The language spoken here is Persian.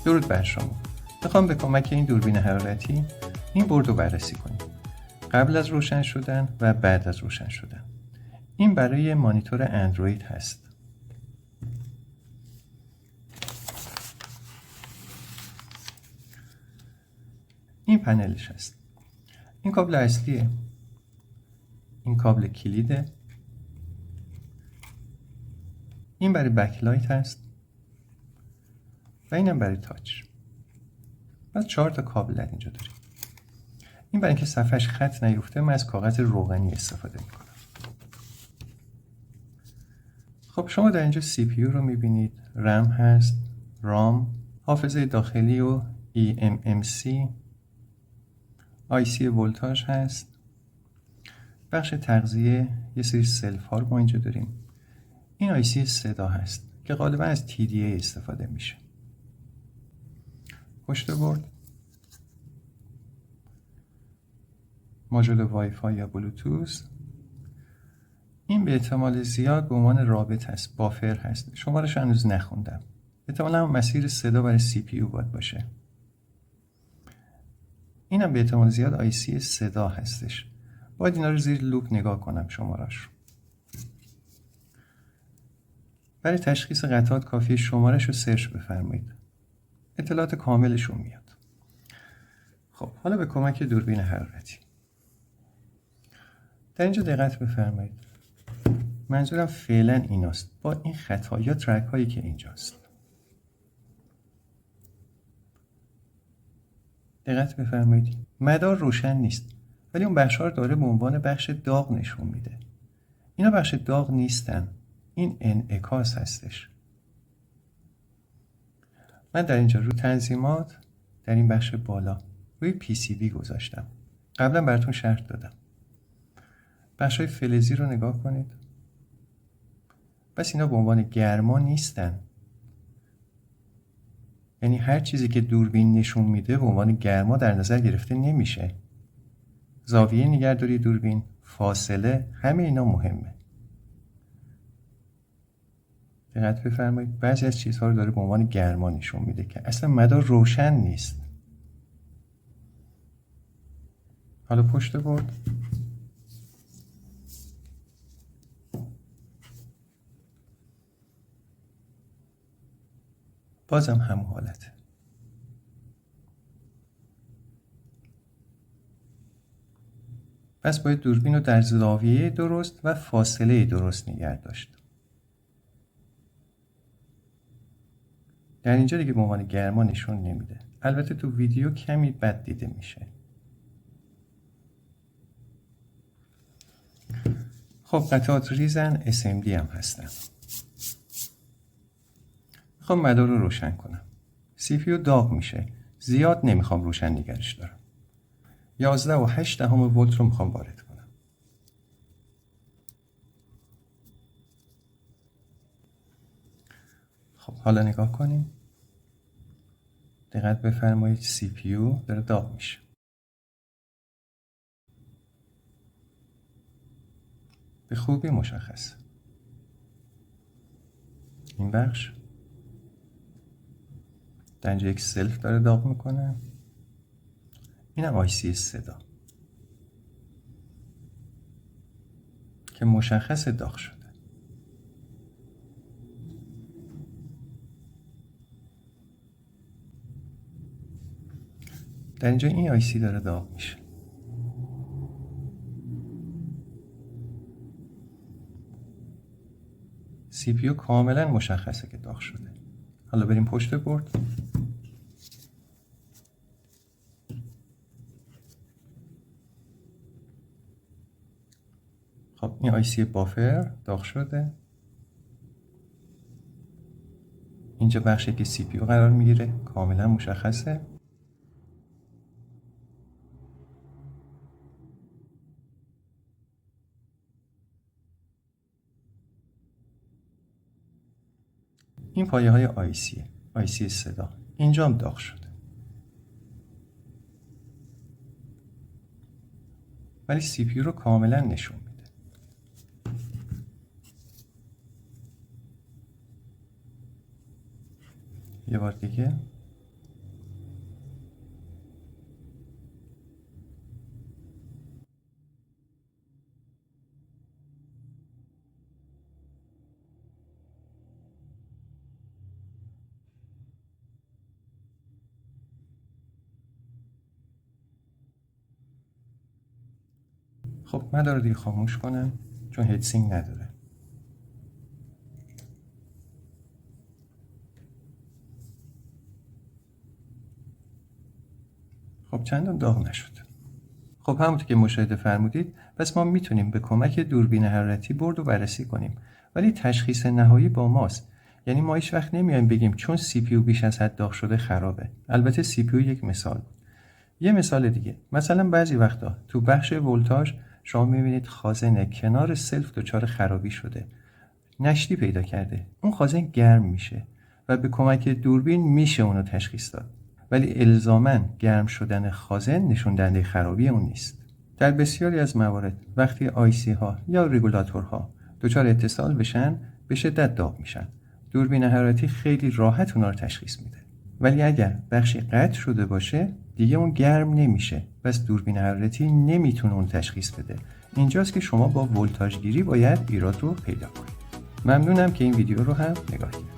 درود بر شما. میخوام به کمک این دوربین حرارتی این بورد رو بررسی کنیم. قبل از روشن شدن و بعد از روشن شدن. این برای مانیتور اندروید هست. این پنلش هست. این کابل اصلیه. این کابل کلیده. این برای بکلایت هست و اینم برای تاچ. بعد 4 تا کابل در اینجا داریم. این برای اینکه صفحه‌اش خط نیفته من از کاغذ روغنی استفاده میکنم. خب شما در اینجا CPU رو میبینید، رم هست، رام، حافظه داخلی و eMMC، IC ولتاژ هست، بخش تغذیه، یه سری سلف ها رو ما اینجا داریم. این IC صدا هست که غالبا از TDA استفاده میشه. پشت بورد، ماژول وای فای یا بلوتوث. این به احتمال زیاد به عنوان رابط هست، بافر هست. شمارش هنوز نخوندم. احتمالا مسیر صدا برای CPU باید باشه. اینم به احتمال زیاد IC صدا هستش. باید اینا رو زیر لوپ نگاه کنم شمارش رو. برای تشخیص قطعات کافی شمارش رو سرچ بفرمایید. اطلاعات کاملش رو میاد. خب حالا به کمک دوربین حرارتی. در اینجا دقت بفرمایید. منظورم فعلا ایناست. با این خطا یا ترک هایی که اینجاست. دقت بفرمایید. مدار روشن نیست. ولی اون بخش ها رو داره به عنوان بخش داغ نشون میده. اینا بخش داغ نیستن. این انعکاس هستش. من در اینجا رو تنظیمات در این بخش بالا روی PCB گذاشتم. قبلا براتون شرح دادم. بخش های فلزی رو نگاه کنید. بس اینا به عنوان گرما نیستن. یعنی هر چیزی که دوربین نشون میده به عنوان گرما در نظر گرفته نمیشه. زاویه نگهداری دوربین، فاصله، همه اینا مهمه. دقت بفرمایید بعضی از چیزها رو داره به عنوان گرما نشون میده که اصلا مدار روشن نیست. حالا پشت بورد. بازم همون حالته. پس باید دوربین رو در زاویه درست و فاصله درست نگه داشت. در اینجا دیگه به عنوان گرما نشون نمیده. البته تو ویدیو کمی بد دیده میشه. خب قطعات ریزن SMD هم هستن. میخوام مدار رو روشن کنم. CPU داغ میشه. زیاد نمیخوام روشن نگرش دارم. 11.8 ولت رو میخوام وارد کنم. خب حالا نگاه کنیم. دقت بفرمایید CPU داره داغ میشه. به خوبی مشخص. این بخش در اینجا یک سلف داره داغ میکنه. اینم IC صدا که مشخص داغ شده. در اینجا این IC داره داغ میشه. CPU کاملا مشخصه که داغ شده. حالا بریم پشت بورد. خب این IC بافر داغ شده. اینجا بخشی که CPU قرار میگیره کاملا مشخصه. این پایه های IC صدا اینجا هم داغ شده. ولی CPU رو کاملا نشون میده. یه بار دیگه خب من رو دیگه خاموش کنم چون هیتسینگ نداره. خب چندان داغ نشد. خب همونطور که مشاهده فرمودید پس ما میتونیم به کمک دوربین حرارتی برد رو بررسی کنیم، ولی تشخیص نهایی با ماست. یعنی ما هیچ وقت نمیایم بگیم چون سی پی یو بیش از حد داغ شده خرابه. البته سی پی یو یک مثال بود. یه مثال دیگه، مثلا بعضی وقتا تو بخش ولتاژ شما میبینید خازن کنار سلف دچار خرابی شده، نشتی پیدا کرده، اون خازن گرم میشه و به کمک دوربین میشه اونو تشخیص داد، ولی الزاماً گرم شدن خازن نشون دهنده خرابی اون نیست. در بسیاری از موارد وقتی آیسی ها یا رگولاتورها دچار اتصال بشن به شدت داغ میشن. دوربین حرارتی خیلی راحت اونا رو تشخیص میده. ولی اگر بخشی قطع شده باشه دیگه اون گرم نمیشه، پس دوربین حرارتی نمیتونه اون تشخیص بده. اینجاست که شما با ولتاژ گیری باید ایراد رو پیدا کنید. ممنونم که این ویدیو رو هم نگاه کردید.